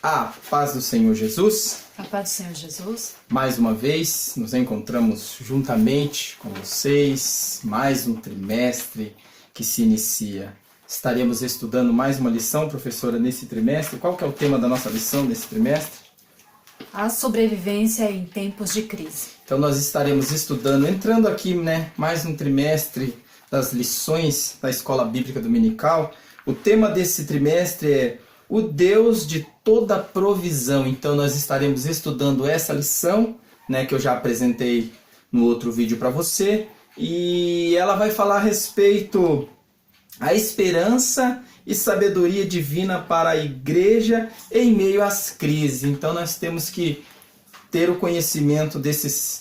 A paz do Senhor Jesus. A paz do Senhor Jesus. Mais uma vez nos encontramos juntamente com vocês, mais um trimestre que se inicia. Estaremos estudando mais uma lição, professora, nesse trimestre. Qual que é o tema da nossa lição nesse trimestre? A sobrevivência em tempos de crise. Então nós estaremos estudando, entrando aqui, mais um trimestre das lições da Escola Bíblica Dominical. O tema desse trimestre é o Deus de toda provisão. Então nós estaremos estudando essa lição, que eu já apresentei no outro vídeo para você, e ela vai falar a respeito a esperança e sabedoria divina para a igreja em meio às crises. Então nós temos que ter o conhecimento desses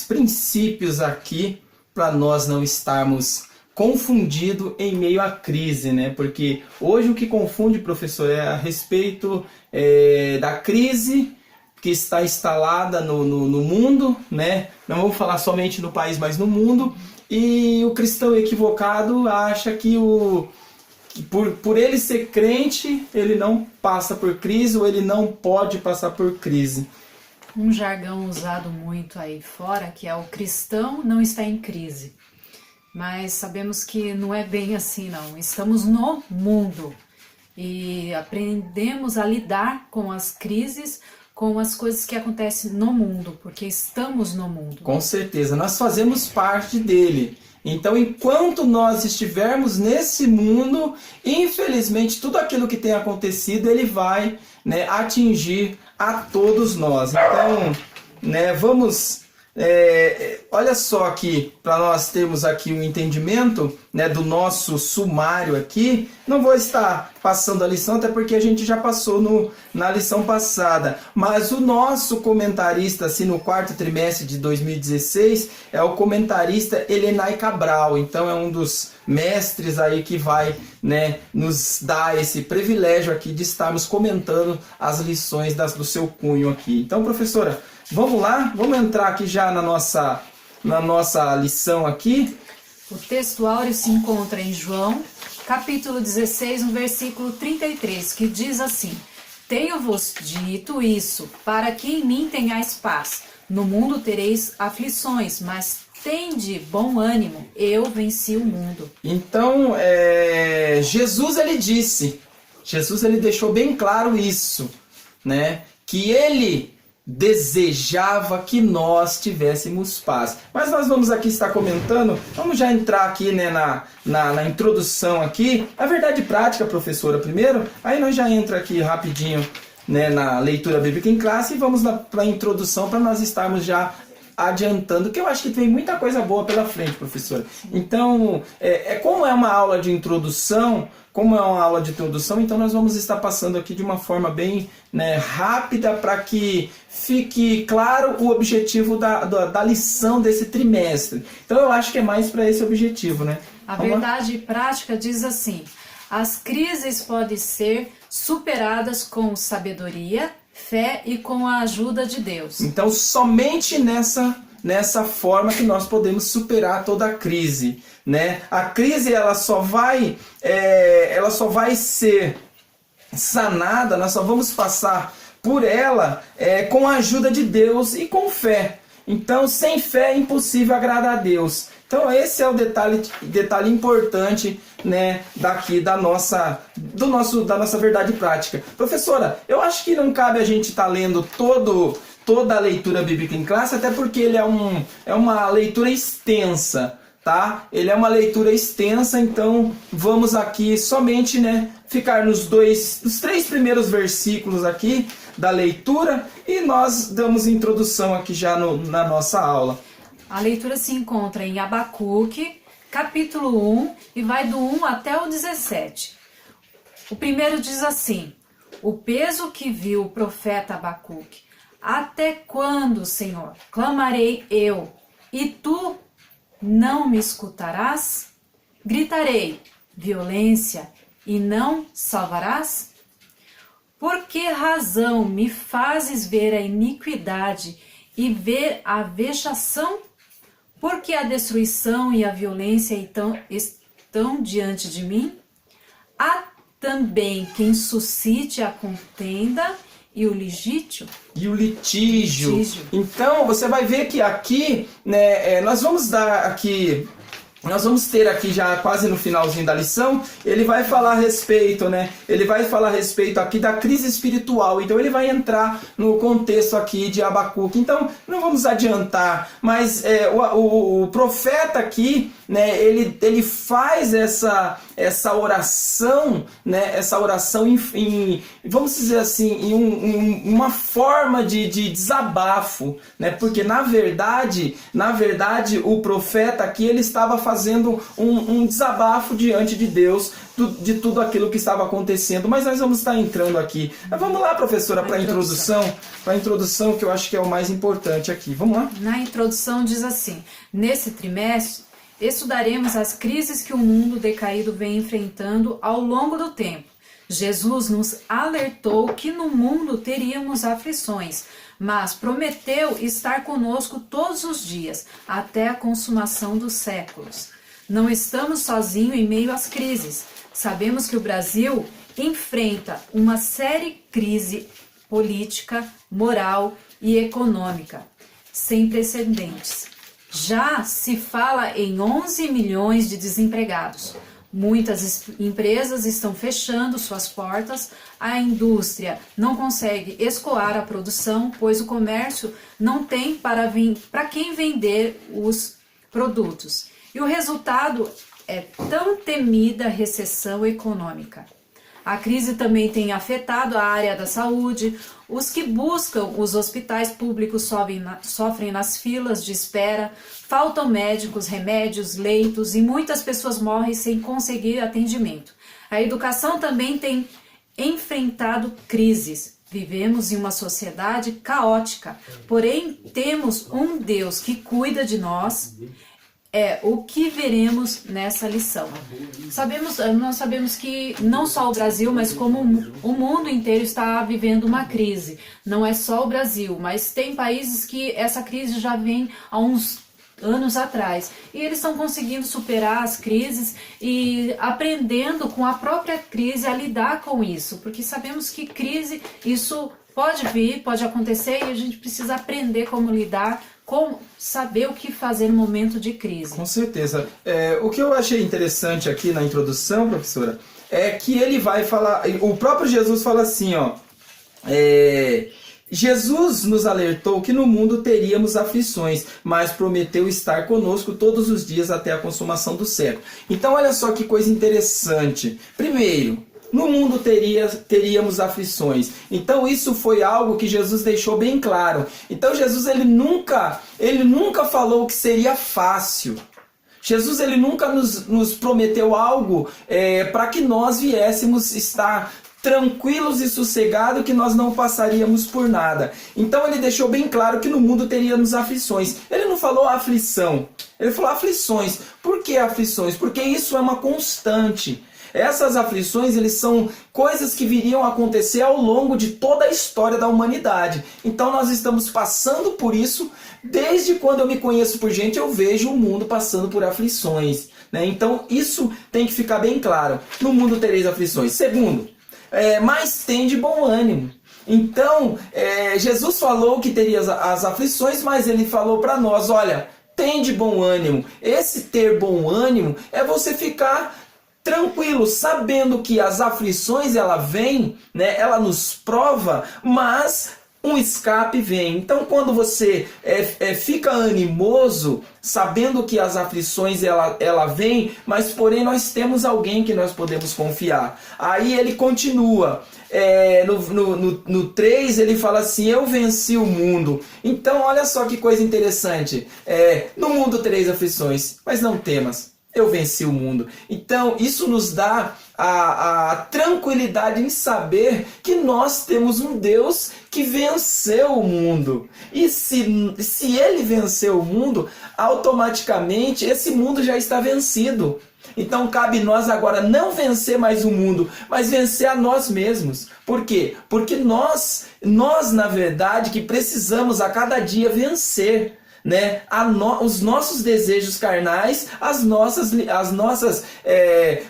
princípios aqui para nós não estarmos confundido em meio à crise, Porque hoje o que confunde, professor, é a respeito da crise que está instalada no mundo, Não vou falar somente no país, mas no mundo. E o cristão equivocado acha que por ele ser crente, ele não passa por crise ou ele não pode passar por crise. Um jargão usado muito aí fora, que é o cristão não está em crise. Mas sabemos que não é bem assim, não. Estamos no mundo e aprendemos a lidar com as crises, com as coisas que acontecem no mundo, porque estamos no mundo. Com certeza, nós fazemos parte dele. Então, enquanto nós estivermos nesse mundo, infelizmente, tudo aquilo que tem acontecido, ele vai atingir a todos nós. Então, vamos... olha só aqui, para nós termos aqui um entendimento do nosso sumário aqui. Não vou estar passando a lição, até porque a gente já passou na lição passada. Mas o nosso comentarista, assim, no quarto trimestre de 2016, é o comentarista Helenay Cabral. Então é um dos mestres aí que vai nos dar esse privilégio aqui de estarmos comentando as lições do seu cunho aqui. Então, professora, vamos lá? Vamos entrar aqui já na nossa lição aqui. O texto áureo se encontra em João, capítulo 16, no versículo 33, que diz assim: Tenho-vos dito isso, para que em mim tenhais paz. No mundo tereis aflições, mas tende bom ânimo, eu venci o mundo. Então, Jesus ele deixou bem claro isso, que ele desejava que nós tivéssemos paz. Mas nós vamos aqui estar comentando, vamos já entrar aqui na introdução aqui, a verdade prática, professora, primeiro, aí nós já entra aqui rapidinho na leitura bíblica em classe e vamos para a introdução para nós estarmos já adiantando, que eu acho que tem muita coisa boa pela frente, professora. Então, como é uma aula de introdução, então nós vamos estar passando aqui de uma forma bem rápida para que fique claro o objetivo da lição desse trimestre. Então eu acho que é mais para esse objetivo, A verdade prática diz assim: as crises podem ser superadas com sabedoria, fé e com a ajuda de Deus. Então somente nessa forma que nós podemos superar toda a crise, A crise ela só vai ser sanada, nós só vamos passar por ela com a ajuda de Deus e com fé. Então sem fé é impossível agradar a Deus. Então esse é o detalhe importante daqui da nossa verdade prática. Professora, eu acho que não cabe a gente estar lendo toda a leitura bíblica em classe, até porque ele é uma leitura extensa, tá? Ele é uma leitura extensa, então vamos aqui somente ficar nos 3 primeiros versículos aqui da leitura e nós damos introdução aqui já na nossa aula. A leitura se encontra em Abacuque, capítulo 1, e vai do 1 até o 17. O primeiro diz assim: O peso que viu o profeta Abacuque. Até quando, Senhor, clamarei eu, e tu não me escutarás? Gritarei violência, e não salvarás? Por que razão me fazes ver a iniquidade e ver a vexação? Porque a destruição e a violência estão diante de mim? também quem suscite a contenda e o litígio. E o litígio. Então, você vai ver que aqui, né, nós vamos ter aqui já quase no finalzinho da lição, ele vai falar a respeito, né? Ele vai falar a respeito aqui da crise espiritual. Então ele vai entrar no contexto aqui de Abacuque. Então não vamos adiantar, mas o profeta aqui, né? Ele faz essa oração, né? Essa oração vamos dizer assim, em uma forma de desabafo, né? Porque na verdade o profeta aqui ele estava fazendo um desabafo diante de Deus de tudo aquilo que estava acontecendo. Mas nós vamos estar entrando aqui. Vamos lá, professora, para a introdução, que eu acho que é o mais importante aqui. Vamos lá? Na introdução diz assim: nesse trimestre estudaremos as crises que o mundo decaído vem enfrentando ao longo do tempo. Jesus nos alertou que no mundo teríamos aflições, mas prometeu estar conosco todos os dias, até a consumação dos séculos. Não estamos sozinhos em meio às crises. Sabemos que o Brasil enfrenta uma séria crise política, moral e econômica, sem precedentes. Já se fala em 11 milhões de desempregados. Muitas empresas estão fechando suas portas, a indústria não consegue escoar a produção, pois o comércio não tem para quem vender os produtos. E o resultado é tão temida recessão econômica. A crise também tem afetado a área da saúde. Os que buscam os hospitais públicos sofrem nas filas de espera, faltam médicos, remédios, leitos e muitas pessoas morrem sem conseguir atendimento. A educação também tem enfrentado crises. Vivemos em uma sociedade caótica, porém temos um Deus que cuida de nós. É o que veremos nessa lição. Nós sabemos que não só o Brasil, mas como o mundo inteiro está vivendo uma crise. Não é só o Brasil, mas tem países que essa crise já vem há uns anos atrás. E eles estão conseguindo superar as crises e aprendendo com a própria crise a lidar com isso. Porque sabemos que crise, isso pode vir, pode acontecer e a gente precisa aprender como lidar, como saber o que fazer no momento de crise. Com certeza. O que eu achei interessante aqui na introdução, professora, é que ele vai falar, o próprio Jesus fala assim, ó, Jesus nos alertou que no mundo teríamos aflições, mas prometeu estar conosco todos os dias até a consumação do século. Então olha só que coisa interessante. Primeiro, no mundo teríamos aflições. Então isso foi algo que Jesus deixou bem claro. Então Jesus ele nunca falou que seria fácil. Jesus ele nunca nos prometeu algo para que nós viéssemos estar tranquilos e sossegados, que nós não passaríamos por nada. Então ele deixou bem claro que no mundo teríamos aflições. Ele não falou aflição, ele falou aflições. Por que aflições? Porque isso é uma constante. Essas aflições, eles são coisas que viriam a acontecer ao longo de toda a história da humanidade. Então nós estamos passando por isso. Desde quando eu me conheço por gente, eu vejo o mundo passando por aflições, né? Então isso tem que ficar bem claro. No mundo tereis aflições. Segundo, mas tem de bom ânimo. Então Jesus falou que teria as aflições, mas ele falou para nós, olha, tem de bom ânimo. Esse ter bom ânimo é você ficar tranquilo, sabendo que as aflições ela vem, né, ela nos prova, mas um escape vem. Então quando você fica animoso, sabendo que as aflições ela vem, mas porém nós temos alguém que nós podemos confiar. Aí ele continua, no 3 ele fala assim, eu venci o mundo. Então olha só que coisa interessante, no mundo tereis aflições, mas não temas, eu venci o mundo. Então isso nos dá a tranquilidade em saber que nós temos um Deus que venceu o mundo. E se ele venceu o mundo, automaticamente esse mundo já está vencido. Então cabe nós agora não vencer mais o mundo, mas vencer a nós mesmos. Por quê? Porque nós na verdade que precisamos a cada dia vencer. né, os nossos desejos carnais, as nossas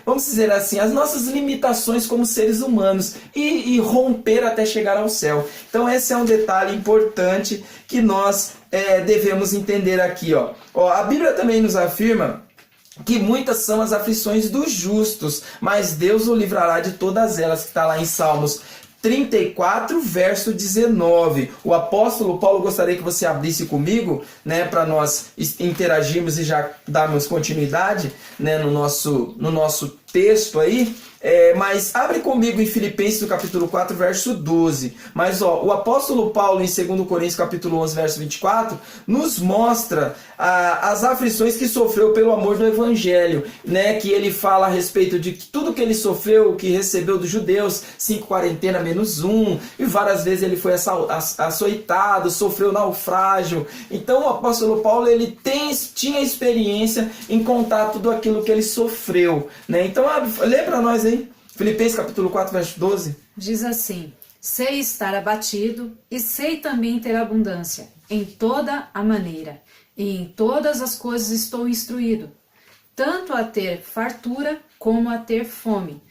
vamos dizer assim, as nossas limitações como seres humanos e romper até chegar ao céu. Então esse é um detalhe importante que nós devemos entender aqui. A Bíblia também nos afirma que muitas são as aflições dos justos, mas Deus o livrará de todas elas, que está lá em Salmos 34, verso 19. O apóstolo Paulo, gostaria que você abrisse comigo, né, para nós interagirmos e já darmos continuidade, né, no nosso texto aí. Mas abre comigo em Filipenses, no capítulo 4, verso 12. Mas o apóstolo Paulo, em 2 Coríntios, capítulo 11, verso 24, nos mostra as aflições que sofreu pelo amor do Evangelho, né? Que ele fala a respeito de tudo que ele sofreu, que recebeu dos judeus, 5 quarentena menos 1, e várias vezes ele foi açoitado, sofreu naufrágio. Então o apóstolo Paulo, ele tinha experiência em contar tudo aquilo que ele sofreu, né? Então lê para nós aí, Filipenses capítulo 4, verso 12. Diz assim: sei estar abatido e sei também ter abundância, em toda a maneira, e em todas as coisas estou instruído, tanto a ter fartura como a ter fome,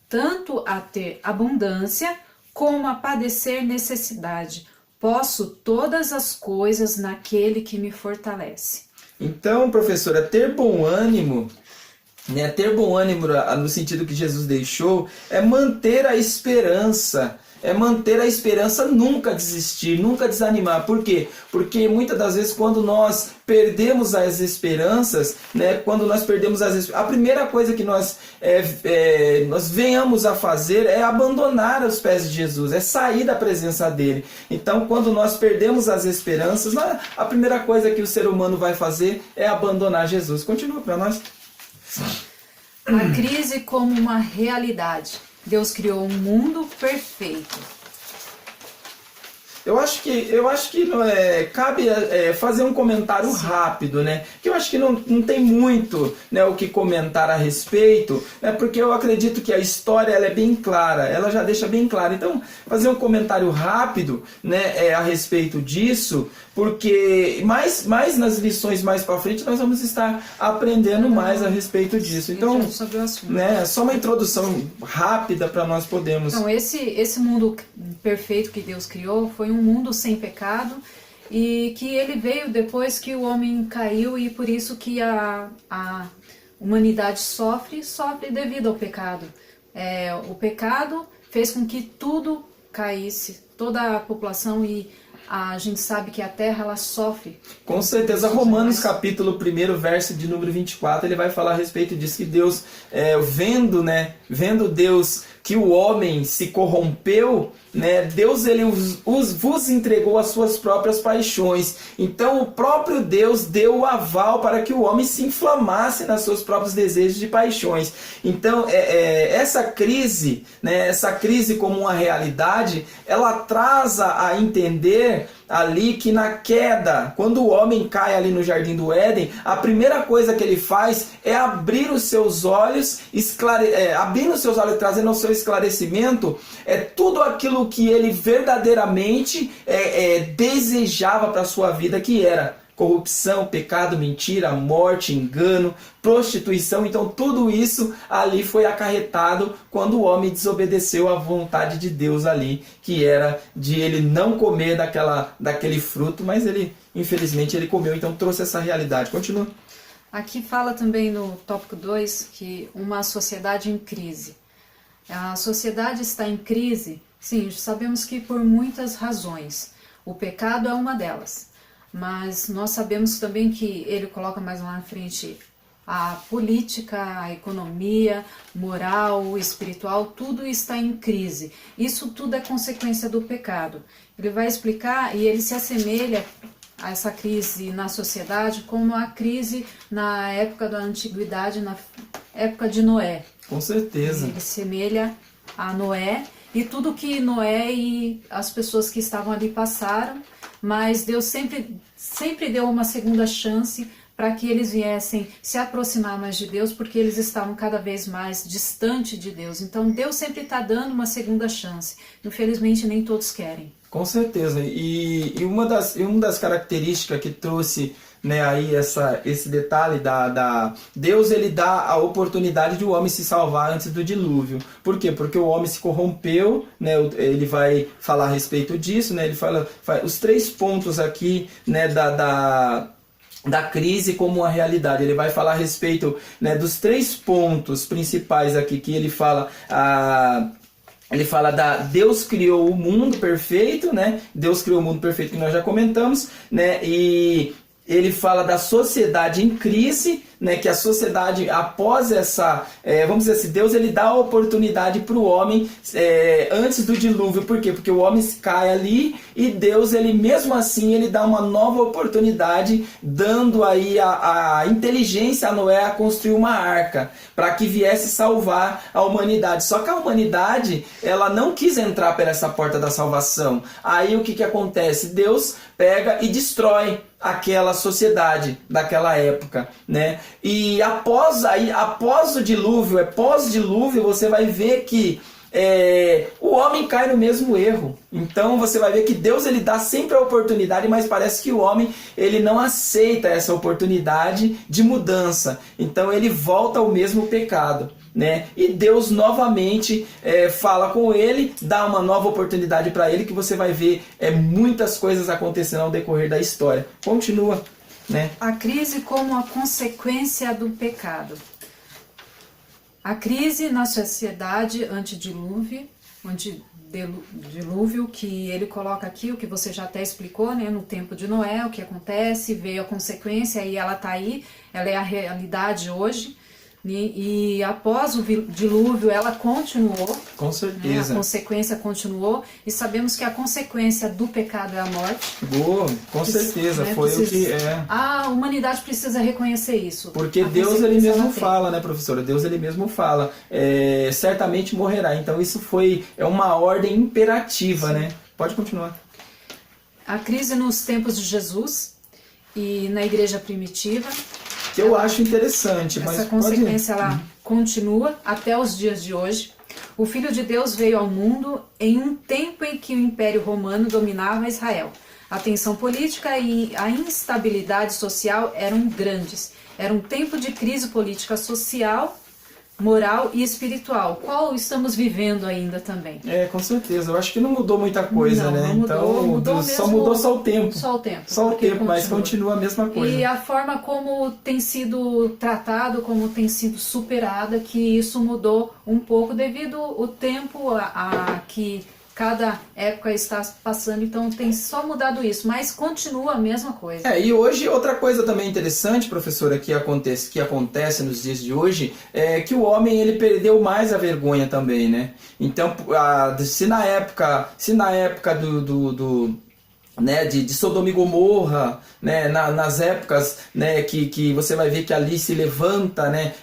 tanto a ter abundância como a padecer necessidade. Posso todas as coisas naquele que me fortalece. Então, professora, ter bom ânimo, né? Ter bom ânimo no sentido que Jesus deixou é manter a esperança. É manter a esperança, nunca desistir, nunca desanimar. Por quê? Porque muitas das vezes quando nós perdemos as esperanças, né, a primeira coisa que nós venhamos a fazer é abandonar os pés de Jesus, é sair da presença dele. Então, quando nós perdemos as esperanças, a primeira coisa que o ser humano vai fazer é abandonar Jesus. Continua para nós. A crise como uma realidade. Deus criou um mundo perfeito. Eu acho que cabe fazer um comentário rápido, né? Que eu acho que não tem muito, né, o que comentar a respeito, né? Porque eu acredito que a história ela é bem clara, ela já deixa bem claro. Então, fazer um comentário rápido, né, a respeito disso, porque mais nas lições mais para frente nós vamos estar aprendendo mais a respeito disso. Então, sobre o assunto, né, só uma introdução rápida para nós podermos... Então, esse mundo perfeito que Deus criou foi um mundo sem pecado e que ele veio depois que o homem caiu, e por isso que a humanidade sofre devido ao pecado. O pecado fez com que tudo caísse, toda a população, e a gente sabe que a terra ela sofre. Com certeza, Romanos capítulo 1, verso de número 24, ele vai falar a respeito disso, que Deus, vendo Deus que o homem se corrompeu, né, Deus ele vos entregou as suas próprias paixões. Então o próprio Deus deu o aval para que o homem se inflamasse nos seus próprios desejos de paixões. Então essa crise, né, essa crise como uma realidade, ela traz a entender ali que na queda, quando o homem cai ali no Jardim do Éden, a primeira coisa que ele faz é abrir os seus olhos, abrindo os seus olhos, trazendo ao seu esclarecimento tudo aquilo que ele verdadeiramente desejava para a sua vida, que era corrupção, pecado, mentira, morte, engano, prostituição. Então tudo isso ali foi acarretado quando o homem desobedeceu à vontade de Deus ali, que era de ele não comer daquele fruto, mas ele, infelizmente, ele comeu. Então trouxe essa realidade. Continua. Aqui fala também no tópico 2 que uma sociedade em crise. A sociedade está em crise, sim, sabemos que por muitas razões. O pecado é uma delas. Mas nós sabemos também que ele coloca mais lá na frente a política, a economia, moral, espiritual, tudo está em crise. Isso tudo é consequência do pecado. Ele vai explicar e ele se assemelha a essa crise na sociedade como a crise na época da antiguidade, na época de Noé. Com certeza. Ele se semelha a Noé e tudo que Noé e as pessoas que estavam ali passaram, mas Deus sempre deu uma segunda chance para que eles viessem se aproximar mais de Deus, porque eles estavam cada vez mais distante de Deus. Então Deus sempre está dando uma segunda chance. Infelizmente nem todos querem. Com certeza. E uma das características que trouxe, né, aí esse detalhe Deus, ele dá a oportunidade de o homem se salvar antes do dilúvio. Por quê? Porque o homem se corrompeu, né, ele vai falar a respeito disso, né, ele fala os 3 pontos aqui, né, da crise como uma realidade. Ele vai falar a respeito, né, dos 3 pontos principais aqui que ele fala. Ele fala Deus criou o mundo perfeito, né? Deus criou o mundo perfeito que nós já comentamos, né? E ele fala da sociedade em crise, né, que a sociedade após essa, vamos dizer assim, Deus ele dá a oportunidade para o homem antes do dilúvio. Por quê? Porque o homem cai ali e Deus, ele mesmo assim, ele dá uma nova oportunidade, dando aí a inteligência a Noé a construir uma arca, para que viesse salvar a humanidade. Só que a humanidade, ela não quis entrar por essa porta da salvação. Aí o que acontece? Deus pega e destrói aquela sociedade daquela época, né? E após o dilúvio, pós-dilúvio, você vai ver que o homem cai no mesmo erro. Então você vai ver que Deus ele dá sempre a oportunidade, mas parece que o homem ele não aceita essa oportunidade de mudança. Então ele volta ao mesmo pecado, né? E Deus novamente fala com ele, dá uma nova oportunidade para ele, que você vai ver muitas coisas acontecendo ao decorrer da história. Continua, né? A crise como a consequência do pecado. A crise na sociedade antidilúvio, que ele coloca aqui, o que você já até explicou, né, no tempo de Noé, o que acontece, veio a consequência e ela está aí, ela é a realidade hoje. E após o dilúvio ela continuou, com certeza, né? A consequência continuou, e sabemos que a consequência do pecado é a morte. Boa, com certeza, né? Foi o que a humanidade precisa reconhecer isso. Porque Deus ele mesmo fala, né, professora? Deus ele mesmo fala, certamente morrerá. Então isso é uma ordem imperativa, sim, né? Pode continuar. A crise nos tempos de Jesus e na igreja primitiva, que eu acho interessante. Essa consequência ela continua até os dias de hoje. O Filho de Deus veio ao mundo em um tempo em que o Império Romano dominava Israel. A tensão política e a instabilidade social eram grandes. Era um tempo de crise política, social, moral e espiritual, qual estamos vivendo ainda também. Com certeza. Eu acho que não mudou muita coisa, né? Não mudou só mudou só o tempo. Só o tempo. Só o tempo, mas continua a mesma coisa. E a forma como tem sido tratado, como tem sido superada, que isso mudou um pouco devido ao tempo a que cada época está passando, então tem só mudado isso, mas continua a mesma coisa. E hoje outra coisa também interessante, professora, que acontece nos dias de hoje, é que o homem ele perdeu mais a vergonha também, né? Então, se na época né, de Sodoma e Gomorra, né, nas épocas, né, que você vai ver que ali se levanta, né,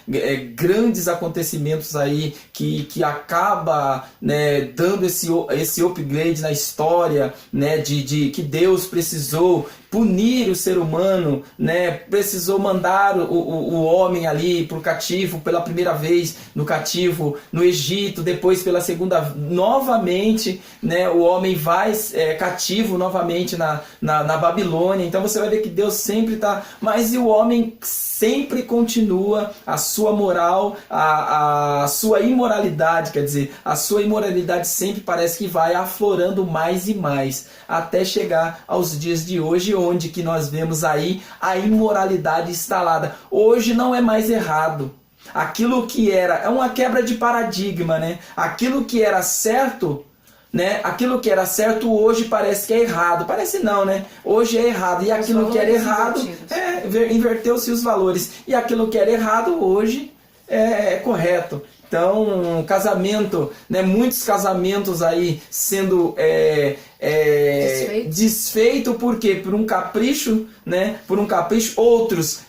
grandes acontecimentos aí que acaba, né, dando esse upgrade na história, né, de que Deus precisou punir o ser humano, né, precisou mandar o homem ali para o cativo pela primeira vez no cativo no Egito, depois pela segunda novamente, né, o homem vai cativo novamente na Babilônia. Então você vai ver que Deus sempre está, mas o homem sempre continua a sua moral, a sua imoralidade, quer dizer, a sua imoralidade sempre parece que vai aflorando mais e mais, até chegar aos dias de hoje, onde que nós vemos aí a imoralidade instalada. Hoje não é mais errado. Aquilo que é uma quebra de paradigma, né? Aquilo que era certo, né? Aquilo que era certo hoje parece que é errado. Parece não, né? Hoje é errado. E aquilo que era errado, inverteu-se os valores. E aquilo que era errado hoje é correto. Então, casamento, né? Muitos casamentos aí sendo desfeito por quê? Por um capricho, né? Por um capricho. Outros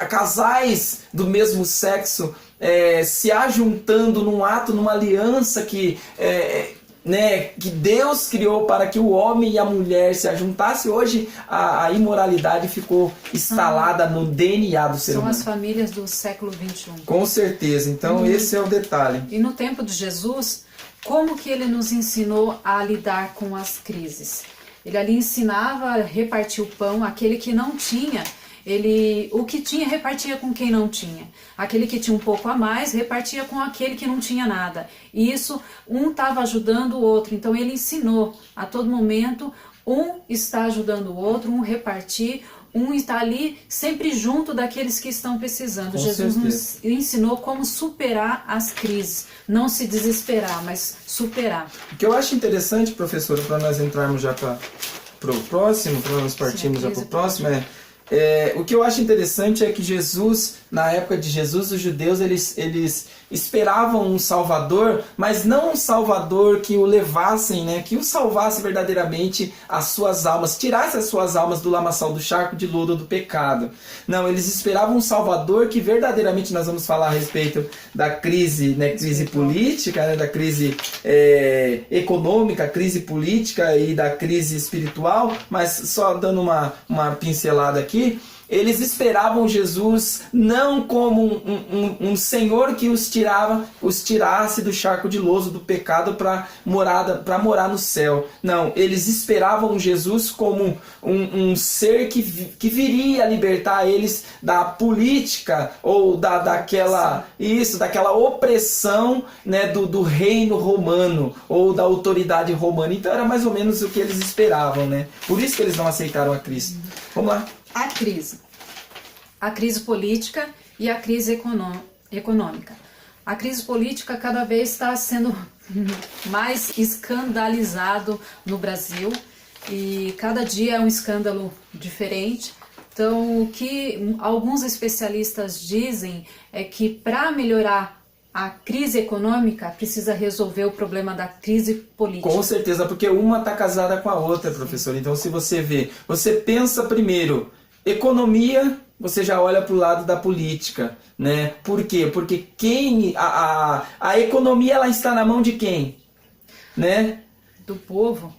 casais do mesmo sexo se ajuntando num ato, numa aliança que Deus criou para que o homem e a mulher se ajuntassem. Hoje a imoralidade ficou instalada no DNA do ser humano. São as famílias do século XXI. Com certeza, então esse é o detalhe. E no tempo de Jesus, como que ele nos ensinou a lidar com as crises. Ele ali ensinava a repartir o pão, aquele que não tinha, o que tinha repartia com quem não tinha. Aquele que tinha um pouco a mais repartia com aquele que não tinha nada. E isso, um estava ajudando o outro. Então ele ensinou a todo momento, um está ajudando o outro, um repartir, um está ali sempre junto daqueles que estão precisando. Com Jesus certeza. nos ensinou como superar as crises. Não se desesperar, mas superar. O que eu acho interessante, professora, para nós entrarmos já para o próximo, para nós partirmos já para o próximo, o que eu acho interessante é que Jesus, na época de Jesus, os judeus eles esperavam um Salvador, mas não um Salvador que o levassem, né, que o salvasse verdadeiramente as suas almas, tirasse as suas almas do lamaçal, do charco de lodo do pecado. Não, eles esperavam um Salvador que verdadeiramente, nós vamos falar a respeito da crise, né, crise política, né, da crise econômica, crise política e da crise espiritual, mas só dando uma pincelada aqui. Eles esperavam Jesus não como um Senhor que os tirasse do charco de lodo do pecado para morar no céu. Não, eles esperavam Jesus como um ser que viria libertar eles da política ou daquela opressão, né, do reino romano ou da autoridade romana. Então era mais ou menos o que eles esperavam, né? Por isso que eles não aceitaram a Cristo. Vamos lá. A crise política e a crise econômica. A crise política cada vez está sendo mais escandalizado no Brasil e cada dia é um escândalo diferente. Então, o que alguns especialistas dizem é que para melhorar a crise econômica precisa resolver o problema da crise política. Com certeza, porque uma está casada com a outra, professor. Então, se você vê, você pensa primeiro economia, você já olha para o lado da política, né? Por quê? Porque a economia ela está na mão de quem? Né? Do povo.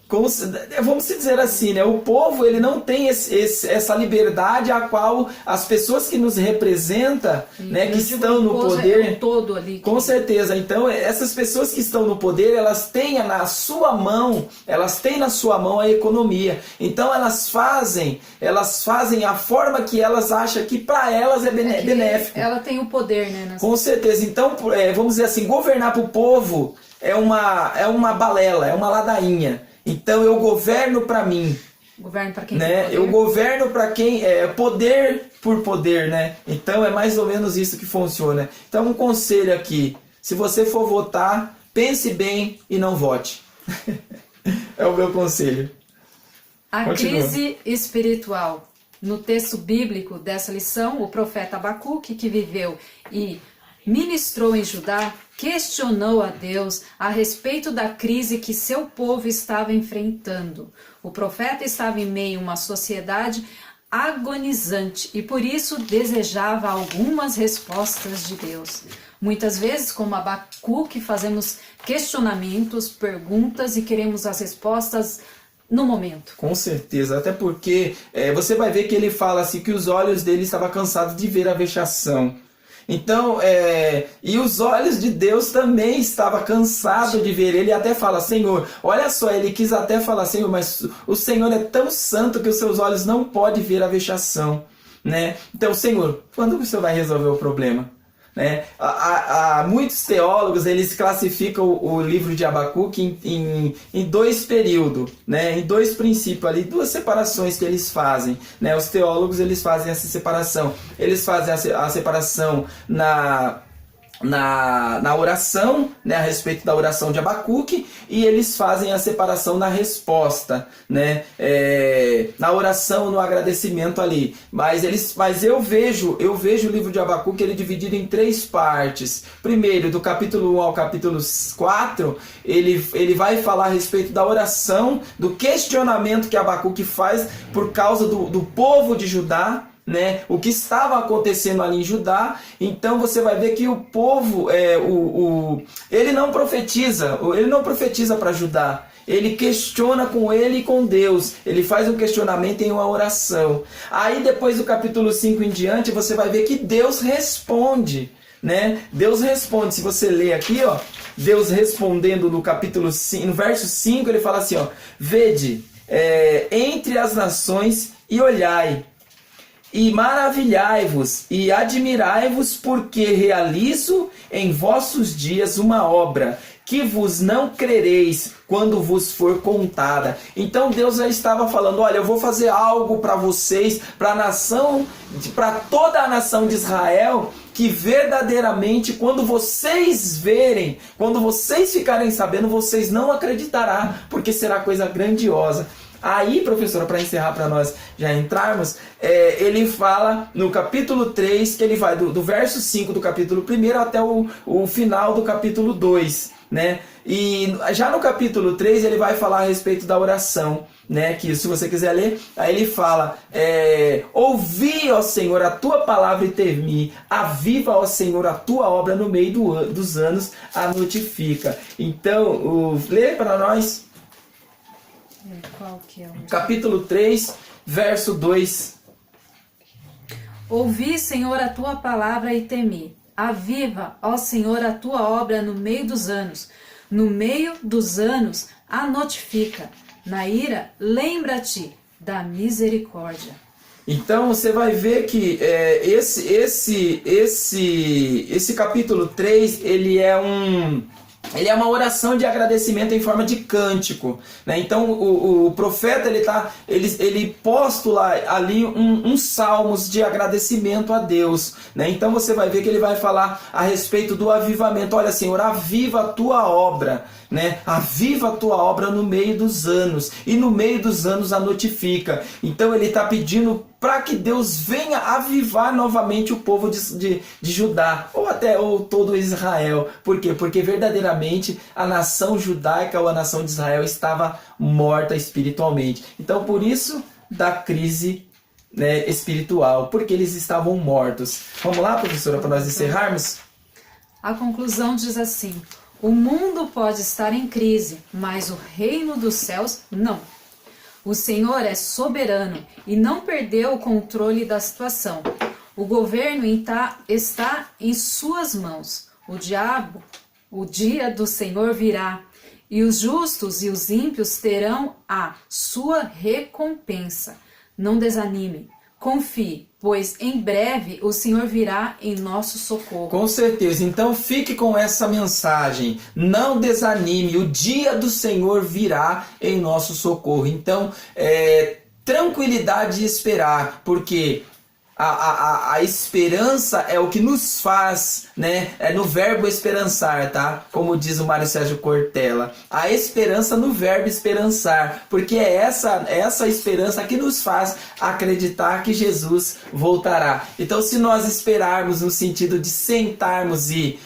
Vamos dizer assim, né? O povo ele não tem essa liberdade a qual as pessoas que nos representam, né, que estão no poder, todo ali. Com certeza. Então essas pessoas que estão no poder, elas têm na sua mão a economia. Então elas fazem a forma que elas acham que para elas é benéfico. Ela tem o poder, né? Com certeza. Então, vamos dizer assim, governar para o povo é uma balela, é uma ladainha. Então eu governo para mim. Governo para quem né? tem poder. Eu governo para quem poder por poder, né? Então é mais ou menos isso que funciona. Então um conselho aqui, se você for votar, pense bem e não vote. É o meu conselho. A Continua. crise espiritual. No texto bíblico dessa lição, o profeta Abacuque, que viveu e ministrou em Judá, questionou a Deus a respeito da crise que seu povo estava enfrentando. O profeta estava em meio a uma sociedade agonizante e por isso desejava algumas respostas de Deus. Muitas vezes, como Abacuque, fazemos questionamentos, perguntas e queremos as respostas no momento. Com certeza, até porque você vai ver que ele fala assim que os olhos dele estavam cansados de ver a vexação. Então, e os olhos de Deus também estavam cansados de ver. Ele até fala, Senhor, olha só, ele quis até falar, Senhor, mas o Senhor é tão santo que os seus olhos não podem ver a vexação, né? Então, Senhor, quando o Senhor vai resolver o problema? Né? Há muitos teólogos, eles classificam o livro de Abacuque em dois períodos, né? Em dois princípios ali, duas separações que eles fazem, né? Os teólogos eles fazem essa separação, eles fazem a separação na oração, né, a respeito da oração de Abacuque, e eles fazem a separação na resposta, né, na oração, no agradecimento ali. Mas eu vejo o livro de Abacuque ele dividido em três partes. Primeiro, do capítulo 1 ao capítulo 4, ele vai falar a respeito da oração, do questionamento que Abacuque faz por causa do povo de Judá, né, o que estava acontecendo ali em Judá. Então você vai ver que o povo, ele não profetiza para Judá. Ele questiona com ele e com Deus. Ele faz um questionamento em uma oração. Aí depois do capítulo 5 em diante, você vai ver que Deus responde. né? Deus responde. Se você ler aqui, ó, Deus respondendo no capítulo 5, no verso 5, ele fala assim, ó: vede, entre as nações e olhai, e maravilhai-vos e admirai-vos, porque realizo em vossos dias uma obra que vos não crereis quando vos for contada. Então Deus já estava falando: olha, eu vou fazer algo para vocês, para a nação, para toda a nação de Israel, que verdadeiramente, quando vocês verem, quando vocês ficarem sabendo, vocês não acreditarão, porque será coisa grandiosa. Aí, professora, para encerrar, para nós já entrarmos, ele fala no capítulo 3, que ele vai do verso 5 do capítulo 1 até o final do capítulo 2, né? E já no capítulo 3 ele vai falar a respeito da oração, né? Que se você quiser ler, aí ele fala: ouvi, ó Senhor, a tua palavra e temi, aviva, ó Senhor, a tua obra no meio dos anos, a notifica. Então, lê para nós. Qual que é o... Capítulo 3, verso 2. Ouvi, Senhor, a tua palavra e temi. Aviva, ó Senhor, a tua obra no meio dos anos. No meio dos anos a notifica. Na ira, lembra-te da misericórdia. Então você vai ver que esse capítulo 3, ele é uma oração de agradecimento em forma de cântico, né? Então o profeta ele postula ali uns salmos de agradecimento a Deus, né? Então você vai ver que ele vai falar a respeito do avivamento. Olha, Senhor, aviva a tua obra, né? Aviva a tua obra no meio dos anos, e no meio dos anos a notifica. Então ele está pedindo para que Deus venha avivar novamente o povo de Judá, ou todo Israel. Por quê? Porque verdadeiramente a nação judaica ou a nação de Israel estava morta espiritualmente. Então por isso da crise, né, espiritual, porque eles estavam mortos. Vamos lá, professora, para nós encerrarmos? A conclusão diz assim: o mundo pode estar em crise, mas o reino dos céus não. O Senhor é soberano e não perdeu o controle da situação. O governo está em suas mãos. O dia do Senhor virá, e os justos e os ímpios terão a sua recompensa. Não desanime, confie, pois em breve o Senhor virá em nosso socorro. Com certeza. Então fique com essa mensagem. Não desanime. O dia do Senhor virá em nosso socorro. Então, tranquilidade de esperar, porque a esperança é o que nos faz, né? É no verbo esperançar, tá? Como diz o Mário Sérgio Cortella. A esperança no verbo esperançar, porque é essa esperança que nos faz acreditar que Jesus voltará. Então, se nós esperarmos no sentido de sentarmos e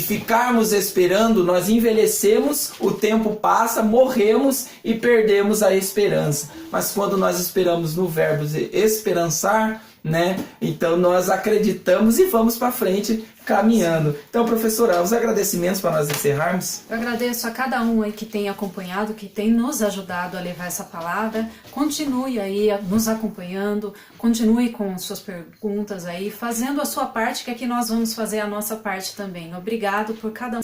ficarmos esperando, nós envelhecemos, o tempo passa, morremos e perdemos a esperança. Mas quando nós esperamos no verbo esperançar, né? Então nós acreditamos e vamos para frente caminhando. Então, professora, os agradecimentos para nós encerrarmos. Eu agradeço a cada um aí que tem acompanhado, que tem nos ajudado a levar essa palavra. Continue aí nos acompanhando, continue com suas perguntas aí, fazendo a sua parte, que aqui nós vamos fazer a nossa parte também. Obrigado por cada um.